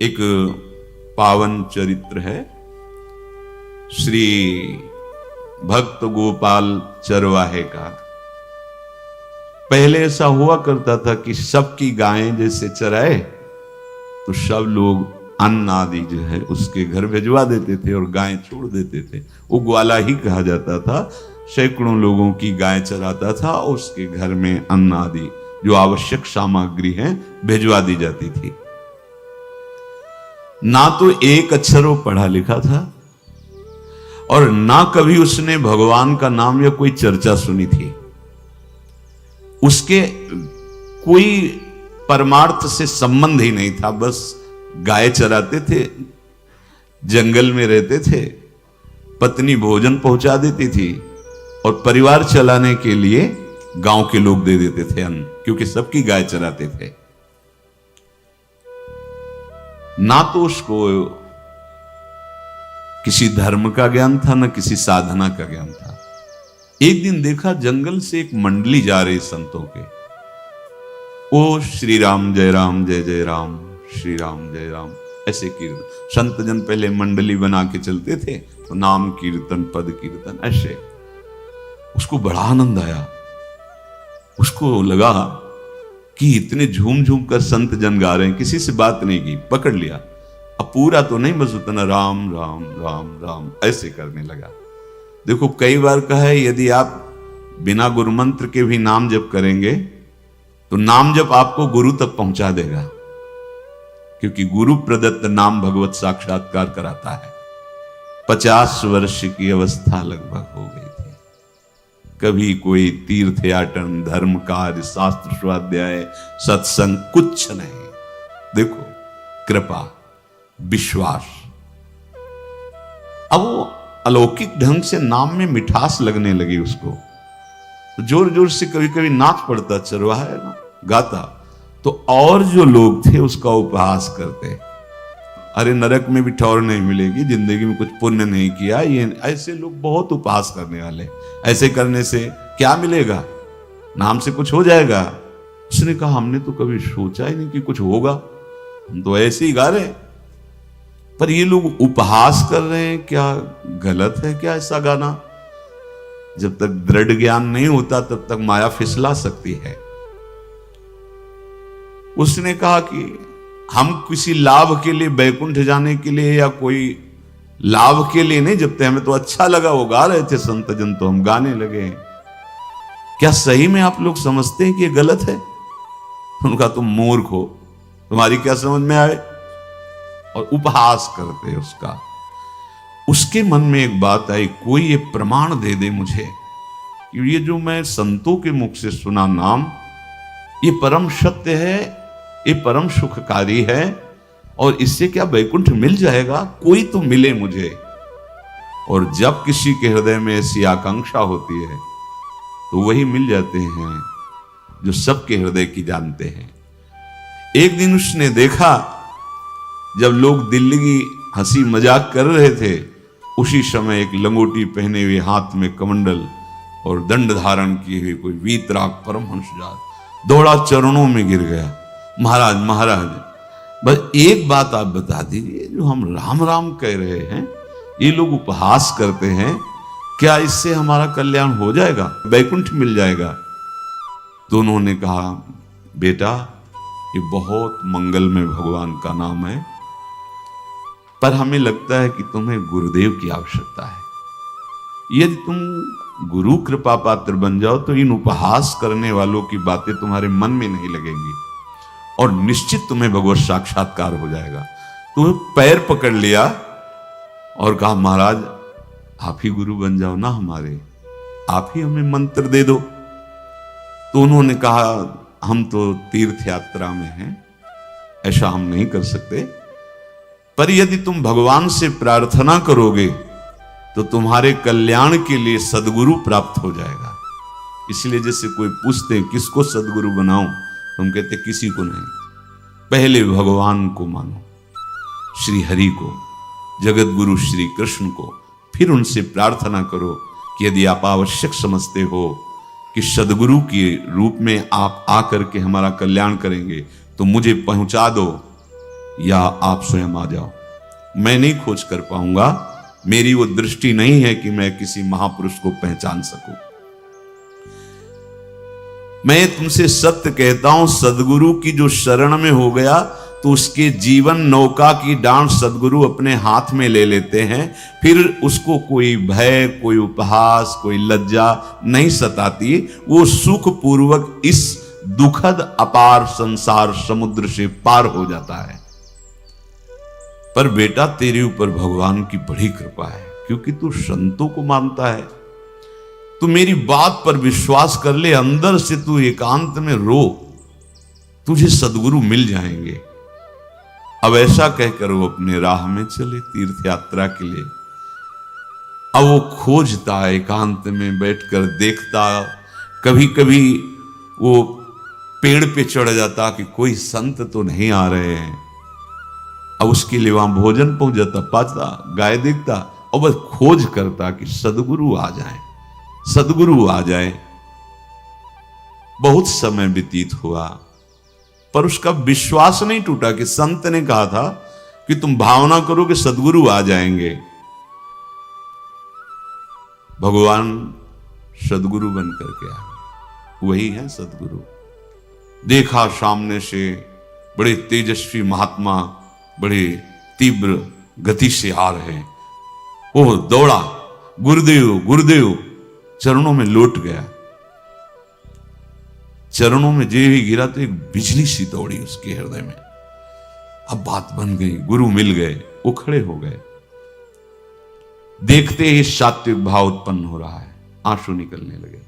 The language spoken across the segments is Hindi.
एक पावन चरित्र है श्री भक्त गोपाल चरवाहे का। पहले ऐसा हुआ करता था कि सबकी गायें जैसे चराए तो सब लोग अन्न आदि जो है उसके घर भिजवा देते थे और गायें छोड़ देते थे। वो ग्वाला ही कहा जाता था। सैकड़ों लोगों की गाय चराता था और उसके घर में अन्न आदि जो आवश्यक सामग्री है भिजवा दी जाती थी। ना तो एक अक्षर वो पढ़ा लिखा था और ना कभी उसने भगवान का नाम या कोई चर्चा सुनी थी। उसके कोई परमार्थ से संबंध ही नहीं था। बस गाय चराते थे, जंगल में रहते थे, पत्नी भोजन पहुंचा देती थी और परिवार चलाने के लिए गांव के लोग दे देते थे अन्न, क्योंकि सबकी गाय चराते थे। ना तो उसको किसी धर्म का ज्ञान था ना किसी साधना का ज्ञान था। एक दिन देखा जंगल से एक मंडली जा रही संतों के। ओ श्री राम जय जय राम, श्री राम जय राम, ऐसे कीर्तन। संत जन पहले मंडली बना के चलते थे तो नाम कीर्तन पद कीर्तन ऐसे। उसको बड़ा आनंद आया। उसको लगा कि इतने झूम झूम कर संत जन गा रहे हैं, किसी से बात नहीं की, पकड़ लिया। अब पूरा तो नहीं, बस उतना राम राम राम राम ऐसे करने लगा। देखो कई बार कहा है यदि आप बिना गुरु मंत्र के भी नाम जप करेंगे तो नाम जप आपको गुरु तक पहुंचा देगा, क्योंकि गुरु प्रदत्त नाम भगवत साक्षात्कार कराता है। 50 वर्ष की अवस्था लगभग हो गई थी। कभी कोई तीर्थ याटन, धर्म कार्य, शास्त्र स्वाध्याय, सत्संग कुछ नहीं। देखो कृपा, विश्वास। अब वो अलौकिक ढंग से नाम में मिठास लगने लगी उसको। तो जोर जोर से कभी कभी नाच पड़ता, चरवाहा है ना, गाता। तो और जो लोग थे उसका उपहास करते, अरे नरक में भी ठौर नहीं मिलेगी, जिंदगी में कुछ पुण्य नहीं किया। ये ऐसे लोग बहुत उपहास करने वाले। ऐसे करने से क्या मिलेगा, नाम से कुछ हो जाएगा। उसने कहा हमने तो कभी सोचा ही नहीं कि कुछ होगा, हम तो ऐसे ही गा रहे हैं। पर ये लोग उपहास कर रहे हैं, क्या गलत है क्या ऐसा गाना? जब तक दृढ़ ज्ञान नहीं होता तब तक माया फिसला सकती है। उसने कहा कि हम किसी लाभ के लिए, बैकुंठ जाने के लिए या कोई लाभ के लिए नहीं जपते, हमें तो अच्छा लगा, वो गा रहे थे संत जन तो हम गाने लगे। क्या सही में आप लोग समझते हैं कि ये गलत है? उनका तुम मूर्ख हो, तुम्हारी क्या समझ में आए? और उपहास करते उसका। उसके मन में एक बात आई, कोई ये प्रमाण दे दे मुझे कि ये जो मैं संतों के मुख से सुना नाम, ये परम सत्य है, ये परम सुखकारी है और इससे क्या बैकुंठ मिल जाएगा? कोई तो मिले मुझे। और जब किसी के हृदय में ऐसी आकांक्षा होती है तो वही मिल जाते हैं जो सबके हृदय की जानते हैं। एक दिन उसने देखा जब लोग दिल्ली की हंसी मजाक कर रहे थे, उसी समय एक लंगोटी पहने हुए, हाथ में कमंडल और दंड धारण किए हुए कोई वीतराग परमहंस जात दौड़ा, चरणों में गिर गया। महाराज महाराज, बस एक बात आप बता दीजिए, जो हम राम राम कह रहे हैं, ये लोग उपहास करते हैं, क्या इससे हमारा कल्याण हो जाएगा, बैकुंठ मिल जाएगा? तो उन्होंने कहा बेटा ये बहुत मंगल में भगवान का नाम है, पर हमें लगता है कि तुम्हें गुरुदेव की आवश्यकता है। यदि तुम गुरु कृपा पात्र बन जाओ तो इन उपहास करने वालों की बातें तुम्हारे मन में नहीं लगेंगी और निश्चित तुम्हें भगवत साक्षात्कार हो जाएगा। तो पैर पकड़ लिया और कहा महाराज आप ही गुरु बन जाओ ना हमारे, आप ही हमें मंत्र दे दो। तो उन्होंने कहा हम तो तीर्थ यात्रा में हैं, ऐसा हम नहीं कर सकते, पर यदि तुम भगवान से प्रार्थना करोगे तो तुम्हारे कल्याण के लिए सदगुरु प्राप्त हो जाएगा। इसलिए जैसे कोई पूछते किसको सदगुरु बनाऊं, तुम कहते किसी को नहीं, पहले भगवान को मानो, श्री हरि को, जगत गुरु श्री कृष्ण को, फिर उनसे प्रार्थना करो कि यदि आप आवश्यक समझते हो कि सदगुरु के रूप में आप आकर के हमारा कल्याण करेंगे तो मुझे पहुंचा दो या आप स्वयं आ जाओ। मैं नहीं खोज कर पाऊंगा, मेरी वो दृष्टि नहीं है कि मैं किसी महापुरुष को पहचान सकूं। मैं तुमसे सत्य कहता हूं, सदगुरु की जो शरण में हो गया तो उसके जीवन नौका की डांट सदगुरु अपने हाथ में ले लेते हैं। फिर उसको कोई भय, कोई उपहास, कोई लज्जा नहीं सताती। वो सुख पूर्वक इस दुखद अपार संसार समुद्र से पार हो जाता है। पर बेटा, तेरे ऊपर भगवान की बड़ी कृपा है, क्योंकि तू संतों को मानता है। तू मेरी बात पर विश्वास कर ले, अंदर से तू एकांत में रो, तुझे सदगुरु मिल जाएंगे। अब ऐसा कहकर वो अपने राह में चले तीर्थ यात्रा के लिए। अब वो खोजता, एकांत में बैठकर देखता, कभी कभी वो पेड़ पे चढ़ जाता कि कोई संत तो नहीं आ रहे हैं। अब उसके लिए वहां भोजन पहुंच जाता, पाता, गाय देखता और बस खोज करता कि सदगुरु आ जाए, सदगुरु आ जाए। बहुत समय व्यतीत हुआ, पर उसका विश्वास नहीं टूटा कि संत ने कहा था कि तुम भावना करो कि सदगुरु आ जाएंगे। भगवान सदगुरु बन करके आ गए, वही है सदगुरु। देखा सामने से बड़े तेजस्वी महात्मा बड़े तीव्र गति से आ रहे। वो दौड़ा, गुरुदेव गुरुदेव, चरणों में लौट गया। चरणों में जे ही गिरा तो एक बिजली सी दौड़ी उसके हृदय में। अब बात बन गई, गुरु मिल गए। वो खड़े हो गए, देखते ही सात्विक भाव उत्पन्न हो रहा है, आंसू निकलने लगे।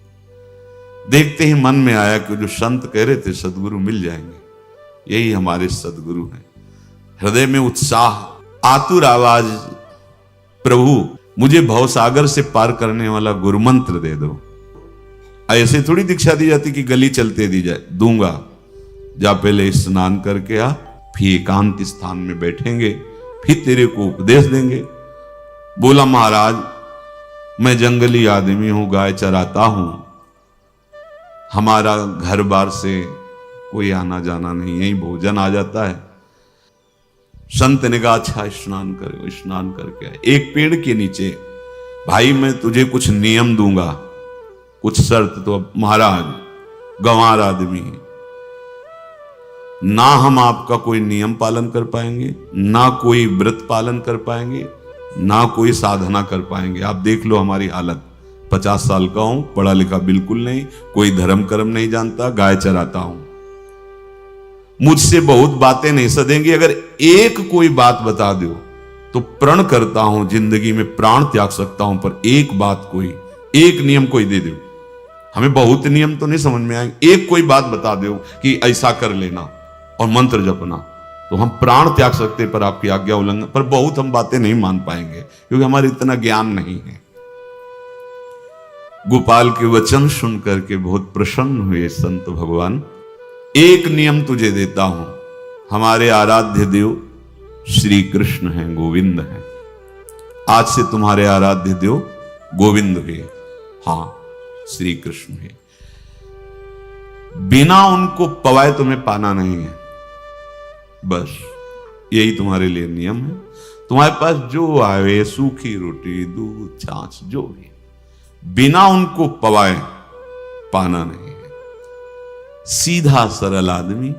देखते ही मन में आया कि जो संत कह रहे थे सदगुरु मिल जाएंगे, यही हमारे सदगुरु हैं। हृदय में उत्साह, आतुर आवाज, प्रभु मुझे भवसागर से पार करने वाला गुरु मंत्र दे दो। ऐसे थोड़ी दीक्षा दी जाती कि गली चलते दी जाए, दूंगा। जा पहले स्नान करके आ, फिर एकांत स्थान में बैठेंगे, फिर तेरे को उपदेश देंगे। बोला महाराज, मैं जंगली आदमी हूं, गाय चराता हूं, हमारा घर बार से कोई आना जाना नहीं, यही भोजन आ जाता है। संत ने कहा अच्छा स्नान करो। स्नान करके आए, एक पेड़ के नीचे, भाई मैं तुझे कुछ नियम दूंगा, कुछ शर्त। तो महाराज गंवार आदमी है, ना हम आपका कोई नियम पालन कर पाएंगे, ना कोई व्रत पालन कर पाएंगे, ना कोई साधना कर पाएंगे। आप देख लो हमारी हालत, 50 साल का हूं, पढ़ा लिखा बिल्कुल नहीं, कोई धर्म कर्म नहीं जानता, गाय चराता हूं। मुझसे बहुत बातें नहीं सदेंगी, अगर एक कोई बात बता दो तो प्रण करता हूं जिंदगी में प्राण त्याग सकता हूं, पर एक बात, कोई एक नियम कोई दे दो। हमें बहुत नियम तो नहीं समझ में आएंगे, एक कोई बात बता दो कि ऐसा कर लेना और मंत्र जपना, तो हम प्राण त्याग सकते, पर आपकी आज्ञा उल्लंघन, पर बहुत हम बातें नहीं मान पाएंगे क्योंकि हमारे इतना ज्ञान नहीं है। गोपाल के वचन सुन करके बहुत प्रसन्न हुए संत भगवान। एक नियम तुझे देता हूं, हमारे आराध्य देव श्री कृष्ण हैं, गोविंद हैं। आज से तुम्हारे आराध्य देव गोविंद हुए, हां श्री कृष्ण है। बिना उनको पवाए तुम्हें पाना नहीं है, बस यही तुम्हारे लिए नियम है। तुम्हारे पास जो आवे, सूखी रोटी, दूध, छाछ, जो भी, बिना उनको पवाए पाना नहीं है। सीधा सरल आदमी।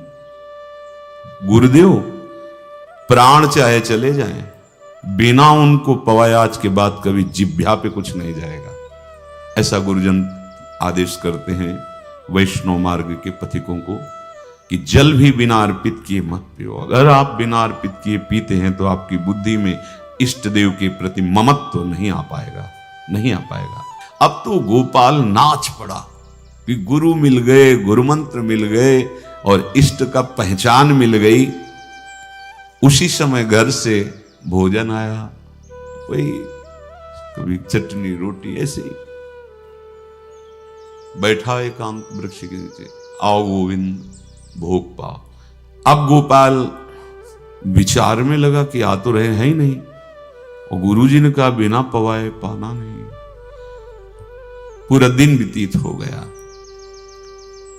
गुरुदेव प्राण चाहे चले जाएं, बिना उनको पवाए आज के बाद कभी जिह्वा पे कुछ नहीं जाएगा। ऐसा गुरुजन आदेश करते हैं वैष्णव मार्ग के पथिकों को कि जल भी बिना अर्पित किए मत पियो। अगर आप बिना अर्पित किए पीते हैं तो आपकी बुद्धि में इष्ट देव के प्रति ममत्व तो नहीं आ पाएगा, नहीं आ पाएगा। अब तो गोपाल नाच पड़ा कि गुरु मिल गए, गुरु मंत्र मिल गए और इष्ट का पहचान मिल गई। उसी समय घर से भोजन आया, वही कभी चटनी रोटी, ऐसे ही बैठा एकांत वृक्ष के नीचे, आओ गोविंद भोग पाओ। अब गोपाल विचार में लगा कि आ तो रहे हैं ही नहीं, और गुरुजी ने कहा बिना पवाए पाना नहीं। पूरा दिन व्यतीत हो गया।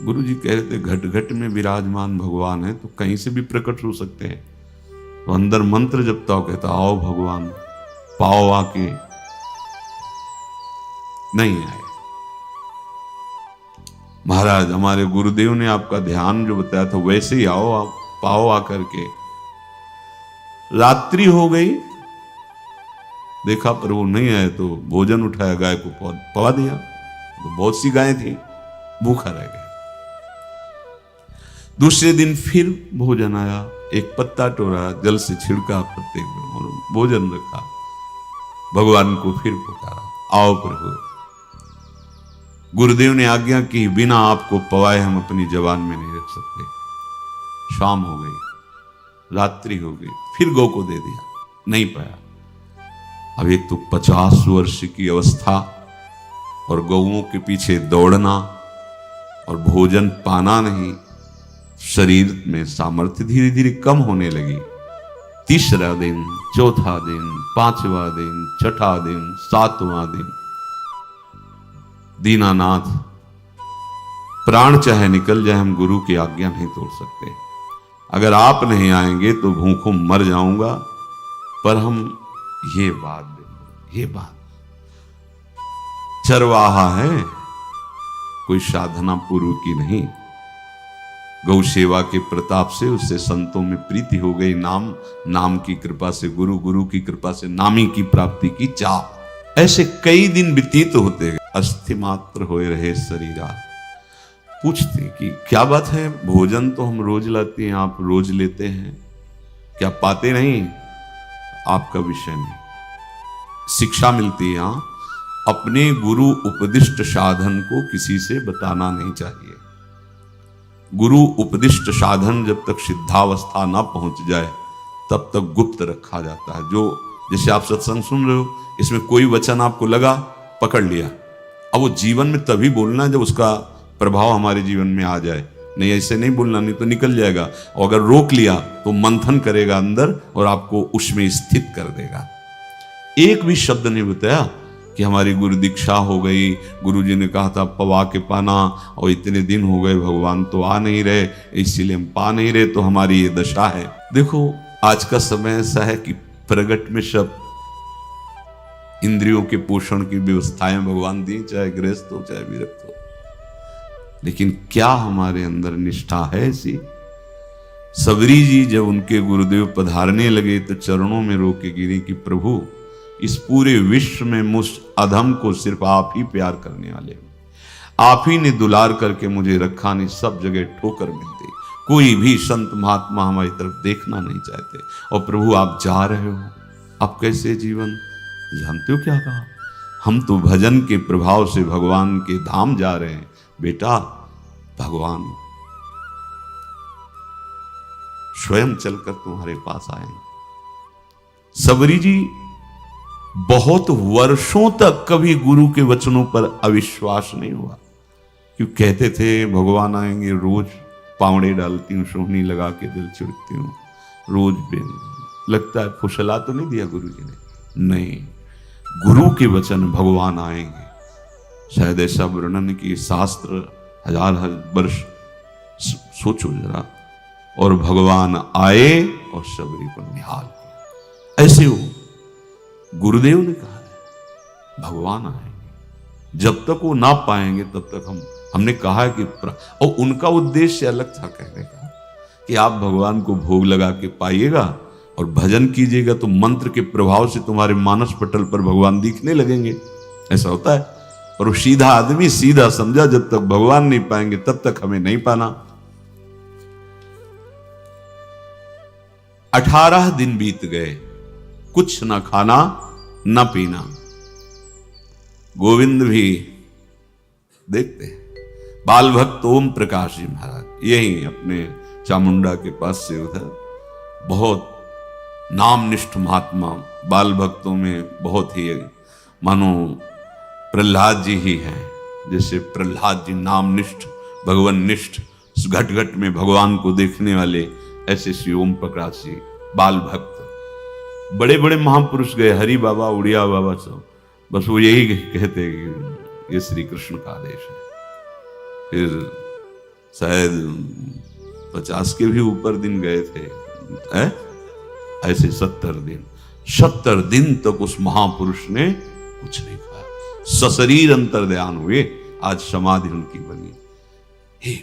गुरुजी कह रहे थे घट घट में विराजमान भगवान है तो कहीं से भी प्रकट हो सकते हैं, तो अंदर मंत्र जपता हो, कहता आओ भगवान, पाओ आके, नहीं आए। महाराज हमारे गुरुदेव ने आपका ध्यान जो बताया था वैसे ही आओ, आप पाओ आकर के। रात्रि हो गई, देखा पर वो नहीं आए तो भोजन उठाया, गाय को पवा दिया। तो बहुत सी गायें थी, भूखा रह गया। दूसरे दिन फिर भोजन आया, एक पत्ता टोरा, जल से छिड़का पत्ते में और भोजन रखा। भगवान को फिर पुकारा, आओ प्रभु। गुरुदेव ने आज्ञा की, बिना आपको पवाए हम अपनी जबान में नहीं रख सकते। शाम हो गई, रात्रि हो गई, फिर गौ को दे दिया, नहीं पाया। अब एक तो 50 वर्ष की अवस्था और गौओं के पीछे दौड़ना और भोजन पाना नहीं, शरीर में सामर्थ्य धीरे धीरे कम होने लगी। तीसरा दिन, चौथा दिन, पांचवा दिन, छठा दिन, सातवां दिन, दीनानाथ प्राण चाहे निकल जाए, हम गुरु की आज्ञा नहीं तोड़ सकते। अगर आप नहीं आएंगे तो भूखों मर जाऊंगा, पर हम ये बात चरवाहा है, कोई साधना पूर्व की नहीं। गौ सेवा के प्रताप से उससे संतों में प्रीति हो गई, नाम की कृपा से, गुरु की कृपा से नामी की प्राप्ति की चाह। ऐसे कई दिन व्यतीत होते गए, अस्थि मात्र होए रहे शरीरा। पूछते कि क्या बात है, भोजन तो हम रोज लाते हैं, आप रोज लेते हैं, क्या पाते नहीं? आपका विषय नहीं, शिक्षा मिलती है। अपने गुरु उपदिष्ट साधन को किसी से बताना नहीं चाहिए। गुरु उपदिष्ट साधन जब तक सिद्धावस्था ना पहुंच जाए तब तक गुप्त रखा जाता है। जो जैसे आप सत्संग सुन रहे हो, इसमें कोई वचन आपको लगा, पकड़ लिया, अब वो जीवन में तभी बोलना है जब उसका प्रभाव हमारे जीवन में आ जाए। नहीं ऐसे नहीं बोलना, नहीं तो निकल जाएगा। और अगर रोक लिया तो मंथन करेगा अंदर और आपको उसमें स्थित कर देगा। एक भी शब्द नहीं बताया कि हमारी गुरु दीक्षा हो गई, गुरु जी ने कहा था पवा के पाना, और इतने दिन हो गए भगवान तो आ नहीं रहे, इसीलिए हम पा नहीं रहे, तो हमारी ये दशा है। देखो आज का समय ऐसा है कि प्रगट में सब इंद्रियों के पोषण की व्यवस्थाएं भगवान दी, चाहे गृहस्थ हो चाहे विरक्त हो, लेकिन क्या हमारे अंदर निष्ठा है ऐसी? सबरी जी जब उनके गुरुदेव पधारने लगे तो चरणों में रो के गिरे कि प्रभु, इस पूरे विश्व में मुझ अधम को सिर्फ आप ही प्यार करने वाले हो, आप ही ने दुलार करके मुझे रखा, नहीं सब जगह ठोकर मिलती, कोई भी संत महात्मा हमारी तरफ देखना नहीं चाहते, और प्रभु आप जा रहे हो, आप कैसे जीवन जानते हो क्या कहा? हम तो भजन के प्रभाव से भगवान के धाम जा रहे हैं बेटा, भगवान स्वयं चलकर तुम्हारे पास आएंगे। सबरी जी बहुत वर्षों तक कभी गुरु के वचनों पर अविश्वास नहीं हुआ, क्यों कहते थे भगवान आएंगे, रोज पावड़े डालती हूँ, सोहनी लगा के दिल चिढ़ती हूँ, रोज बेल लगता है। फुसला तो नहीं दिया गुरु जी ने, नहीं, गुरु के वचन भगवान आएंगे। शायद ऐसा वर्णन कि शास्त्र हजार वर्ष सोचो जरा, और भगवान आए और सबरी को निहाल किया। ऐसे हो गुरुदेव ने कहा है भगवान आएंगे, जब तक वो ना पाएंगे तब तक हमने कहा है कि, और उनका उद्देश्य अलग था कहने का कि आप भगवान को भोग लगा के पाइएगा और भजन कीजिएगा तो मंत्र के प्रभाव से तुम्हारे मानस पटल पर भगवान दिखने लगेंगे। ऐसा होता है, और वो सीधा आदमी सीधा समझा, जब तक भगवान नहीं पाएंगे तब तक हमें नहीं पाना। 18 दिन बीत गए, कुछ न खाना न पीना। गोविंद भी देखते हैं, बाल भक्त ओम प्रकाश जी महाराज यही अपने चामुंडा के पास से उधर, बहुत नामनिष्ठ महात्मा, बाल भक्तों में बहुत ही मानो प्रहलाद जी ही हैं। जैसे प्रहलाद जी नामनिष्ठ भगवान निष्ठ, घट घट में भगवान को देखने वाले, ऐसे श्री ओम प्रकाश जी बाल भक्त। बड़े बड़े महापुरुष गए, हरि बाबा, उड़िया बाबा, सब बस वो यही कहते कि ये श्री कृष्ण का आदेश है। फिर शायद 50 के भी ऊपर दिन गए थे, ऐसे 70 दिन तक उस महापुरुष ने कुछ नहीं खाया। सशरीर अंतर्ध्यान हुए, आज समाधि उनकी बनी। हे,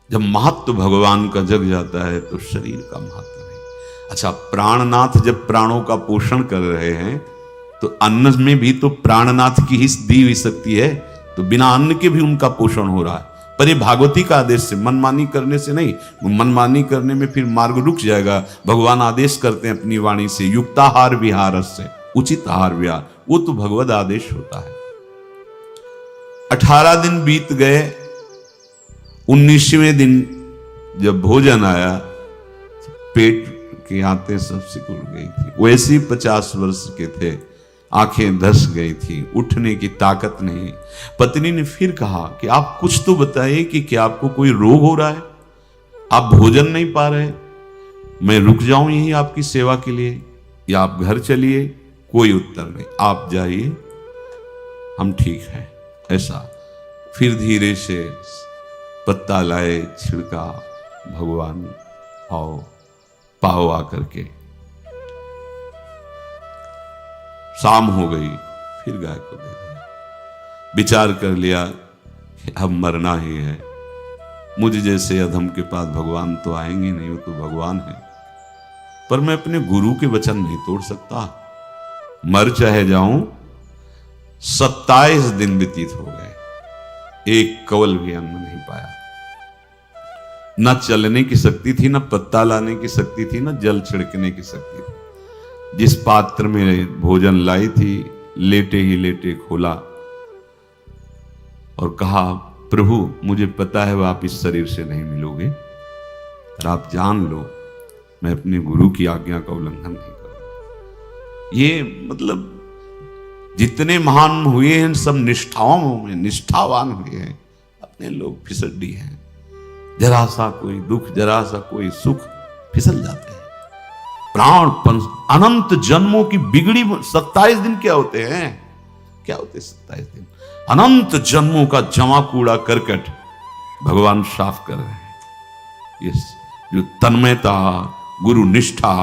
जब महत्व भगवान का जग जाता है तो शरीर का महत्व नहीं। अच्छा, प्राणनाथ जब प्राणों का पोषण कर रहे हैं तो अन्न में भी तो प्राणनाथ की ही दी हुई शक्ति है, तो बिना अन्न के भी उनका पोषण हो रहा है। पर ये भागवती का आदेश से, मनमानी करने से नहीं। मनमानी करने में फिर मार्ग रुक जाएगा। भगवान आदेश करते हैं अपनी वाणी से, युक्ताहार विहार से, उचित आहार विहार, वो तो भगवद आदेश होता है। 18 दिन बीत गए। 19वें दिन जब भोजन आया, पेट के आते सब सिकुड़ गई थी। वैसे ही 50 वर्ष के थे, आंखें धस गई थी, उठने की ताकत नहीं। पत्नी ने फिर कहा कि आप कुछ तो बताइए कि क्या आपको कोई रोग हो रहा है? आप भोजन नहीं पा रहे? मैं रुक जाऊं यहीं आपकी सेवा के लिए, या आप घर चलिए? कोई उत्तर नहीं। आप जाइए, हम ठीक हैं। ऐसा फिर धीरे से पत्ता लाए, छिड़का, भगवान आओ, पाओ आकर के। शाम हो गई, फिर गाय को दे दिया। विचार कर लिया कि अब मरना ही है। मुझ जैसे अधम के पास भगवान तो आएंगे नहीं, वो तो भगवान है। पर मैं अपने गुरु के वचन नहीं तोड़ सकता, मर चाहे जाऊं। 27 दिन व्यतीत हो गए, एक कवल भी अन्न नहीं पाया। न चलने की शक्ति थी, न पत्ता लाने की शक्ति थी, न जल छिड़कने की शक्ति थी। जिस पात्र में भोजन लाई थी, लेटे ही लेटे खोला और कहा, प्रभु मुझे पता है आप इस शरीर से नहीं मिलोगे, और आप जान लो मैं अपने गुरु की आज्ञा का उल्लंघन नहीं करूंगा। ये मतलब जितने महान हुए हैं सब निष्ठाओं में निष्ठावान हुए हैं। अपने लोग फिसड्डी हैं, जरा सा कोई दुख, जरा सा कोई सुख, फिसल जाते हैं। प्राण अनंत जन्मों की बिगड़ी 27 दिन क्या होते हैं? क्या होते 27 दिन? अनंत जन्मों का जमा कूड़ा करकट भगवान साफ कर रहे हैं। ये जो तन्मयता, गुरु निष्ठा,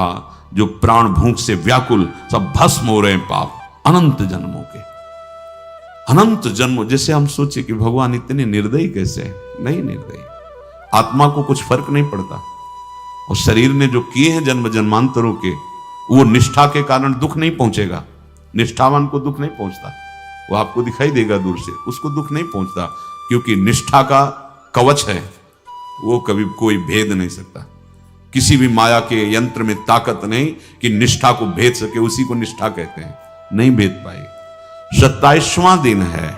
जो प्राण भूख से व्याकुल, सब भस्म हो रहे हैं पाप अनंत जन्मों के। अनंत जन्मों, जैसे हम सोचे कि भगवान इतने निर्दयी कैसे हैं? नहीं निर्दयी, आत्मा को कुछ फर्क नहीं पड़ता। और शरीर ने जो किए हैं जन्म जन्मांतरों के, वो निष्ठा के कारण दुख नहीं पहुंचेगा। निष्ठावान को दुख नहीं पहुंचता, वो आपको दिखाई देगा दूर से, उसको दुख नहीं पहुंचता, क्योंकि निष्ठा का कवच है, वो कभी कोई भेद नहीं सकता। किसी भी माया के यंत्र में ताकत नहीं कि निष्ठा को भेद सके, उसी को निष्ठा कहते हैं, नहीं भेद पाई। 27वां दिन है।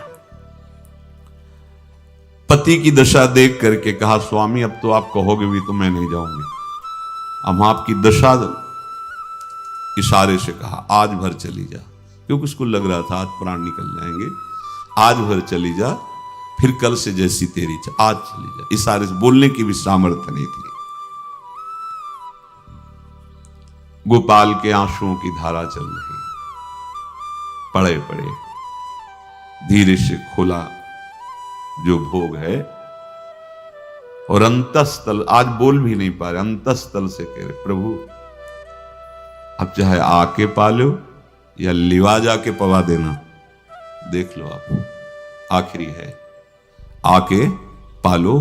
पति की दशा देख करके कहा, स्वामी अब तो आप कहोगे भी तो मैं नहीं जाऊंगी। हम आपकी दशा, इशारे से कहा, आज भर चली जा, क्योंकि उसको लग रहा था आज प्राण निकल जाएंगे। आज भर चली जा, फिर कल से जैसी तेरी आज चली जा। इशारे से, बोलने की भी सामर्थ्य नहीं थी। गोपाल के आंसुओं की धारा चल रही, पड़े पड़े धीरे से खोला जो भोग है, और अंतस्थल, आज बोल भी नहीं पा रहे, अंतस्थल से कह रहे, प्रभु अब चाहे आके पालो या लिवा जाके पवा देना, देख लो आप, आखिरी है, आके पालो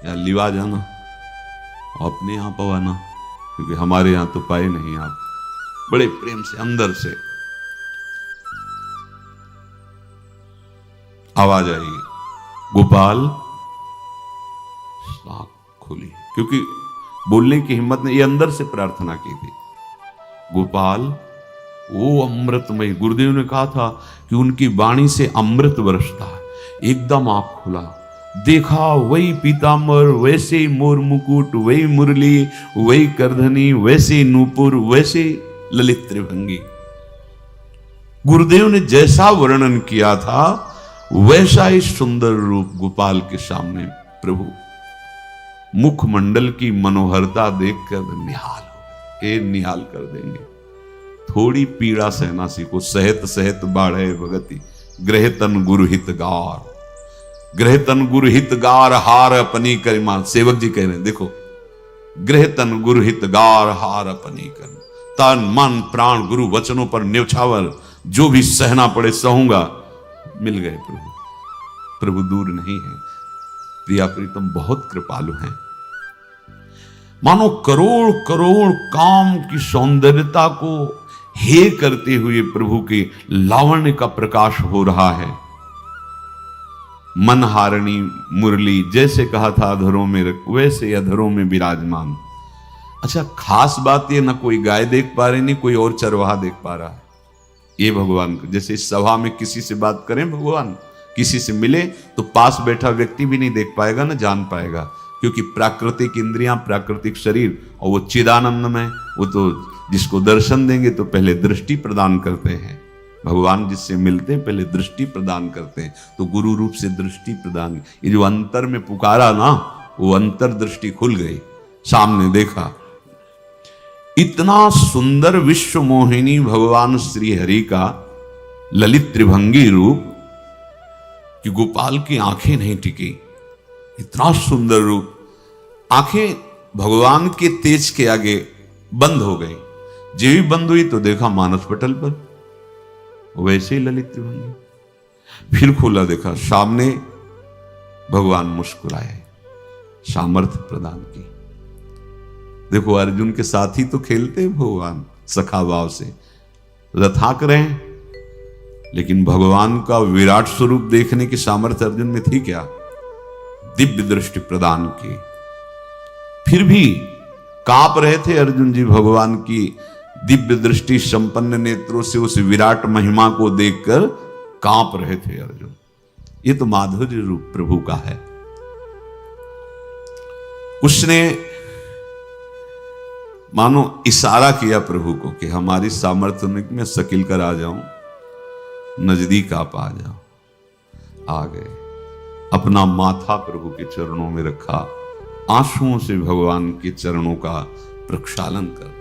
या लिवा जाना, अपने यहां पवाना, क्योंकि हमारे यहां तो पाए नहीं आप। बड़े प्रेम से अंदर से आवाज आई, गोपाल। आंख खुली, क्योंकि बोलने की हिम्मत ने, ये अंदर से प्रार्थना की थी, गोपाल वो अमृतमय। गुरुदेव ने कहा था कि उनकी वाणी से अमृत बरसता है। एकदम आंख खुला, देखा वही पीतांबर, वैसे ही मोर मुकुट, वही मुरली, वही करधनी, वैसे नूपुर, वैसे ललित त्रिभंगी। गुरुदेव ने जैसा वर्णन किया था वैसा ही सुंदर रूप गोपाल के सामने। प्रभु मुखमंडल की मनोहरता देखकर निहाल हो, ए निहाल कर देंगे। थोड़ी पीड़ा सहना सीखो, सहत सहत बाढ़े भगति, ग्रह तन गुरु हितगार, ग्रह तन गुरु हितगार, हार अपनी करिमा। सेवक जी कह रहे हैं, देखो गृह तन गुरु हित गार हार अपनी कर, तन मन प्राण गुरु वचनों पर न्यौछावर, जो भी सहना पड़े सहूंगा। मिल गए प्रभु, प्रभु दूर नहीं है। प्रिया प्रीतम बहुत कृपालु हैं। मानो करोड़ करोड़ काम की सौंदर्यता को हे करते हुए प्रभु के लावण्य का प्रकाश हो रहा है। मनहारणी मुरली जैसे कहा था अधरों में वैसे अधरों में विराजमान। अच्छा, खास बात ये, ना कोई गाय देख पा रहे, नहीं कोई और चरवाहा देख पा रहा है। ये भगवान, जैसे इस सभा में किसी से बात करें भगवान, किसी से मिले तो पास बैठा व्यक्ति भी नहीं देख पाएगा, ना जान पाएगा, क्योंकि प्राकृतिक इंद्रियां, प्राकृतिक शरीर, और वो चिदानंद में, वो तो जिसको दर्शन देंगे तो पहले दृष्टि प्रदान करते हैं। भगवान जिससे मिलते हैं पहले दृष्टि प्रदान करते हैं, तो गुरु रूप से दृष्टि प्रदान। ये जो अंतर में पुकारा ना, वो अंतर दृष्टि खुल गई, सामने देखा। इतना सुंदर विश्व मोहिनी भगवान श्री हरि का ललित त्रिभंगी रूप कि गोपाल की आंखें नहीं टिकी। इतना सुंदर रूप, आंखें भगवान के तेज के आगे बंद हो गई। जो भी बंद हुई तो देखा मानस पटल पर वैसे ही ललित त्रिभंगी। फिर खोला, देखा सामने भगवान मुस्कुराए, सामर्थ्य प्रदान की। देखो अर्जुन के साथ ही तो खेलते हैं भगवान सखा भाव से, रथाक रहे हैं, लेकिन भगवान का विराट स्वरूप देखने की सामर्थ्य अर्जुन में थी क्या? दिव्य दृष्टि प्रदान की। फिर भी कांप रहे थे अर्जुन जी भगवान की दिव्य दृष्टि संपन्न नेत्रों से उस विराट महिमा को देखकर कांप रहे थे अर्जुन। ये तो माधुर्य रूप प्रभु का है। उसने मानो इशारा किया प्रभु को कि हमारी सामर्थ्य में मैं सकिल कर आ जाऊं, नजदीक आप आ जाओ। आ गए, अपना माथा प्रभु के चरणों में रखा, आंसुओं से भगवान के चरणों का प्रक्षालन कर रहा।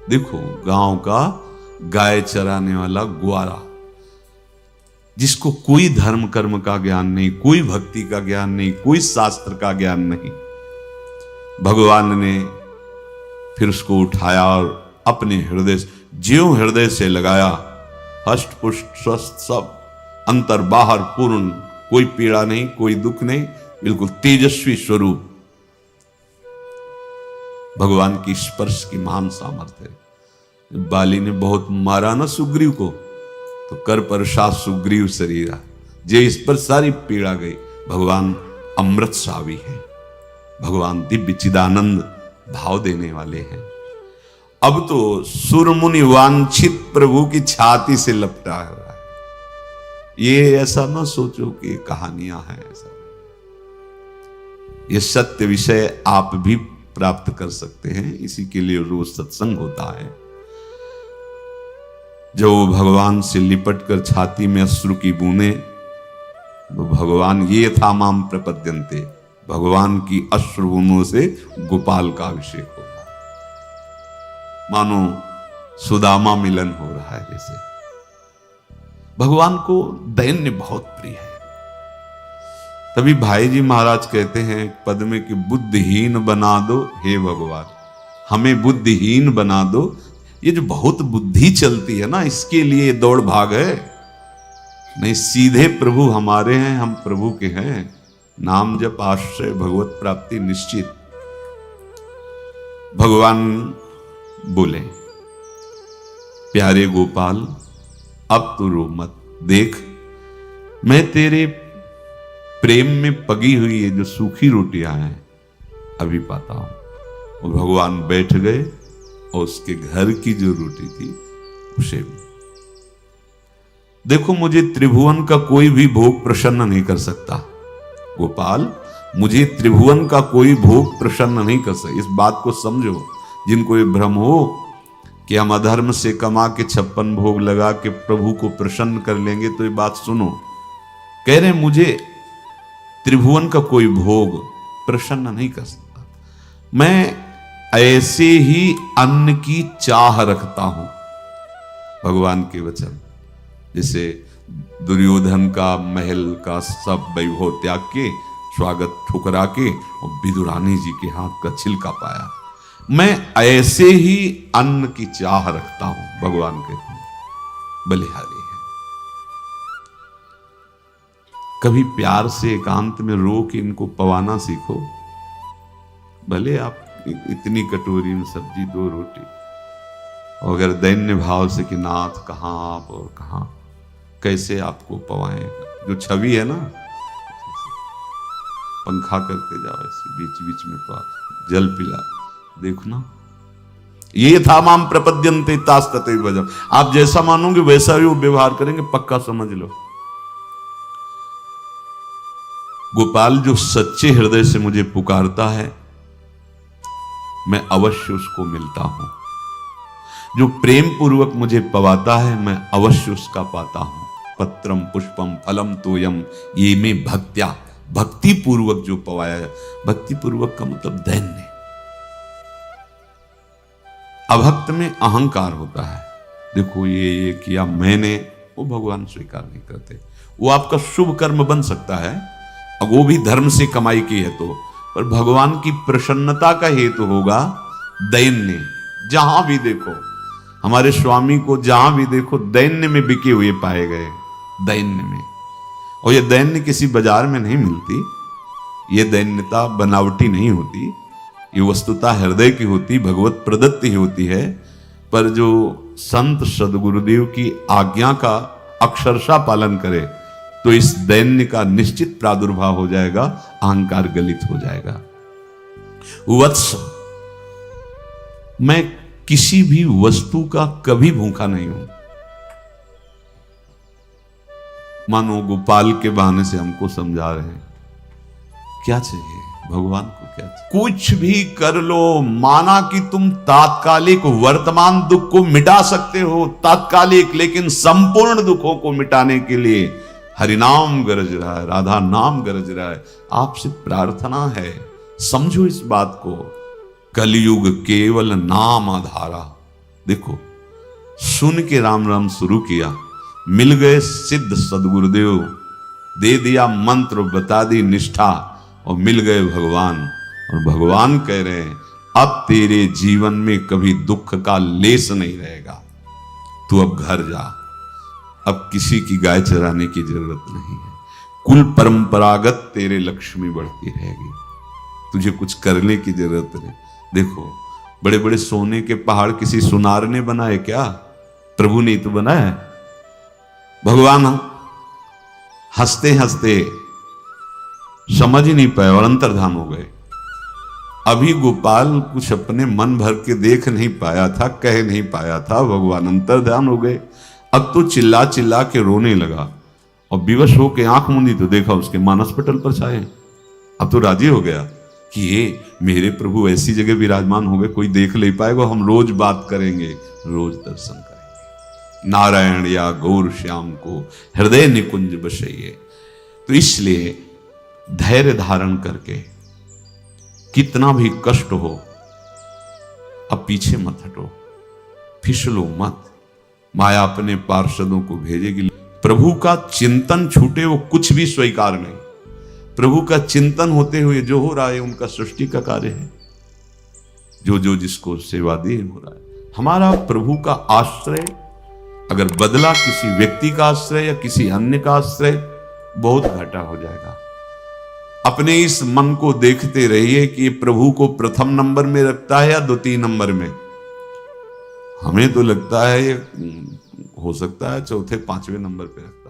देखो गांव का गाय चराने वाला ग्वारा, जिसको कोई धर्म कर्म का ज्ञान नहीं, कोई भक्ति का ज्ञान नहीं, कोई शास्त्र का ज्ञान नहीं, भगवान ने फिर उसको उठाया और अपने हृदय, ज्यों हृदय से लगाया, हष्ट पुष्ट स्वस्थ सब, अंतर बाहर पूर्ण, कोई पीड़ा नहीं, कोई दुख नहीं, बिल्कुल तेजस्वी स्वरूप। भगवान की स्पर्श की महान सामर्थ्य है। बाली ने बहुत मारा ना सुग्रीव को, तो कर पर साथ सुग्रीव शरीरा, जे इस पर सारी पीड़ा गई। भगवान अमृत सावी है, भगवान दिव्य चिदानंद भाव देने वाले हैं। अब तो सुरमुनि वांछित प्रभु की छाती से लपटा हुआ है। ये ऐसा ना सोचो कि कहानियां हैं, ऐसा ये सत्य विषय आप भी प्राप्त कर सकते हैं। इसी के लिए रोज सत्संग होता है। जब वो भगवान से लिपट कर छाती में अश्रु की बूंदे, तो भगवान ये था माम प्रपद्यन्ते, भगवान की अश्रु बूंदों से गोपाल का अभिषेक होगा। मानो सुदामा मिलन हो रहा है जैसे। भगवान को दैन्य बहुत प्रिय है। तभी भाई जी महाराज कहते हैं पद में कि बुद्धिहीन बना दो हे भगवान, हमें बुद्धिहीन बना दो। ये जो बहुत बुद्धि चलती है ना, इसके लिए दौड़ भाग है। नहीं, सीधे प्रभु हमारे हैं, हम प्रभु के हैं। नाम जप आश्रय भगवत प्राप्ति निश्चित। भगवान बोले, प्यारे गोपाल अब तो रो मत, देख मैं तेरे प्रेम में पगी हुई ये जो सूखी रोटियां हैं अभी पाता हूं। और भगवान बैठ गए और उसके घर की जो रोटी थी उसे भी। देखो, मुझे त्रिभुवन का कोई भी भोग प्रसन्न नहीं कर सकता गोपाल, मुझे त्रिभुवन का कोई भोग प्रसन्न नहीं कर सकता। इस बात को समझो। जिनको ये भ्रम हो कि हम अधर्म से कमा के 56 भोग लगा के प्रभु को प्रसन्न कर लेंगे, तो ये बात सुनो। कह रहे मुझे त्रिभुवन का कोई भोग प्रसन्न नहीं कर सकता। मैं ऐसे ही अन्न की चाह रखता हूं। भगवान के वचन, जैसे दुर्योधन का महल का सब वैभव त्याग के, स्वागत ठुकरा के और विदुरानी जी के हाथ का छिलका पाया। मैं ऐसे ही अन्न की चाह रखता हूं, भगवान कहते हैं, बलिहारी है। कभी प्यार से एकांत में रो के इनको पवाना सीखो। भले आप इतनी कटोरी में सब्जी, 2 रोटी, और अगर दैन्य भाव से कि नाथ कहां आप और कहां, कैसे आपको पवाएं, जो छवि है ना, पंखा करते जाओ ऐसे बीच बीच में जल पिला, देखो ना, ये था माम प्रपद्यन्ते तास्तते भजम। आप जैसा मानोगे वैसा ही वो व्यवहार करेंगे, पक्का समझ लो। गोपाल जो सच्चे हृदय से मुझे पुकारता है, मैं अवश्य उसको मिलता हूं। जो प्रेम पूर्वक मुझे पवाता है, मैं अवश्य उसका पाता हूं। पत्रम पुष्पम फलम तोयम ये में भक्त्या, भक्ति पूर्वक जो पवाया है। भक्ति पूर्वक का मतलब दैन्य। अभक्त में अहंकार होता है, देखो ये किया मैंने, वो भगवान स्वीकार नहीं करते। वो आपका शुभ कर्म बन सकता है, अब वो भी धर्म से कमाई की है तो, पर भगवान की प्रसन्नता का हेतु होगा दैन्य। जहां भी देखो हमारे स्वामी को, जहां भी देखो दैन्य में बिके हुए पाए गए, दैन्य में। और ये दैन्य किसी बाजार में नहीं मिलती, ये दैन्यता बनावटी नहीं होती, ये वस्तुतः हृदय की होती, भगवत प्रदत्त ही होती है। पर जो संत सदगुरुदेव की आज्ञा का अक्षरशः पालन करे तो इस दैन्य का निश्चित प्रादुर्भाव हो जाएगा, अहंकार गलित हो जाएगा। वत्स, मैं किसी भी वस्तु का कभी भूखा नहीं हूं। मानो गोपाल के बहाने से हमको समझा रहे हैं, क्या चाहिए भगवान को, क्या चाहिए? कुछ भी कर लो, माना कि तुम तात्कालिक वर्तमान दुख को मिटा सकते हो, तात्कालिक, लेकिन संपूर्ण दुखों को मिटाने के लिए हरिनाम गरज रहा है, राधा नाम गरज रहा है। आपसे प्रार्थना है, समझो इस बात को। कलयुग केवल नाम आधारा। देखो, सुन के राम राम शुरू किया, मिल गए सिद्ध सदगुरुदेव, दे दिया मंत्र, बता दी निष्ठा, और मिल गए भगवान। और भगवान कह रहे हैं, अब तेरे जीवन में कभी दुख का लेस नहीं रहेगा, तू अब घर जा, अब किसी की गाय चराने की जरूरत नहीं है, कुल परंपरागत तेरे लक्ष्मी बढ़ती रहेगी, तुझे कुछ करने की जरूरत नहीं। देखो, बड़े बड़े सोने के पहाड़ किसी सुनार ने बनाए क्या? प्रभु ने तो बनाया है। भगवान हंसते हंसते समझ ही नहीं पाए और अंतर्धान हो गए। अभी गोपाल कुछ अपने मन भर के देख नहीं पाया था, कह नहीं पाया था, भगवान अंतर्धान हो गए। अब तो चिल्ला चिल्ला के रोने लगा और विवश होके आंख मूंदी तो देखा उसके मानस पटल पर छाए। अब तो राजी हो गया कि ये मेरे प्रभु ऐसी जगह विराजमान हो गए, कोई देख नहीं पाएगा, हम रोज बात करेंगे, रोज दर्शन करेंगे। नारायण या गौर श्याम को हृदय निकुंज बसइए। तो इसलिए धैर्य धारण करके, कितना भी कष्ट हो, अब पीछे मत हटो, फिसलो मत। माया अपने पार्षदों को भेजेगी। प्रभु का चिंतन छूटे वो कुछ भी स्वीकार नहीं। प्रभु का चिंतन होते हुए जो हो रहा है उनका सृष्टि का कार्य है, जो जो जिसको सेवा दी हो रहा है। हमारा प्रभु का आश्रय अगर बदला किसी व्यक्ति का आश्रय या किसी अन्य का आश्रय, बहुत घाटा हो जाएगा। अपने इस मन को देखते रहिए कि प्रभु को प्रथम नंबर में रखता है या द्वितीय नंबर में। हमें तो लगता है ये हो सकता है चौथे पांचवें नंबर पे रखता है।